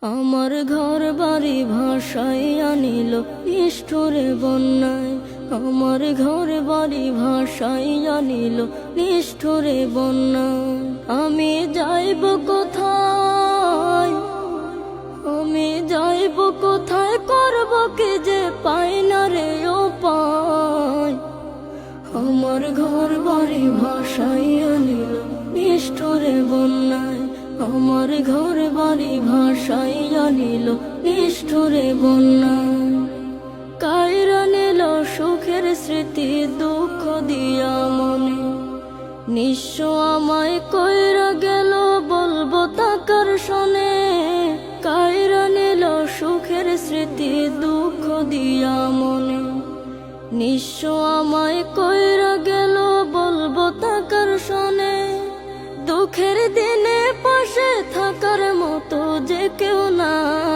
আমার ঘর বাড়ি ভাসাইয়া নিল নিষ্ঠুরে বন্যায়। আমার ঘর বাড়ি ভাসাইয়া নিল নিষ্ঠুরে বন্যায়। আমি যাইব কোথায়, আমি যাইব কোথায়, করব কি যে পাই না রে উপায়। আমার ঘর বাড়ি ভাসাইয়া নিল নিষ্ঠুরে বন্যায়। আমার ঘর বাড়ি ভাসাইয়া নিল নিষ্ঠুরে বন্যায়। কাইরা নিল সুখের স্মৃতি দুঃখ দিয়া মনে, নিঃস্ব আমায় কইরা গেল বলবো তাকার শোনে। কাইরা নিল সুখের স্মৃতি দুঃখ দিয়া মনে, নিঃস্ব আমায় কইরা গেল বলবো তাকার শোনে। দুঃখের দিনে পাশে থাকার মতো যে কেউ নাই।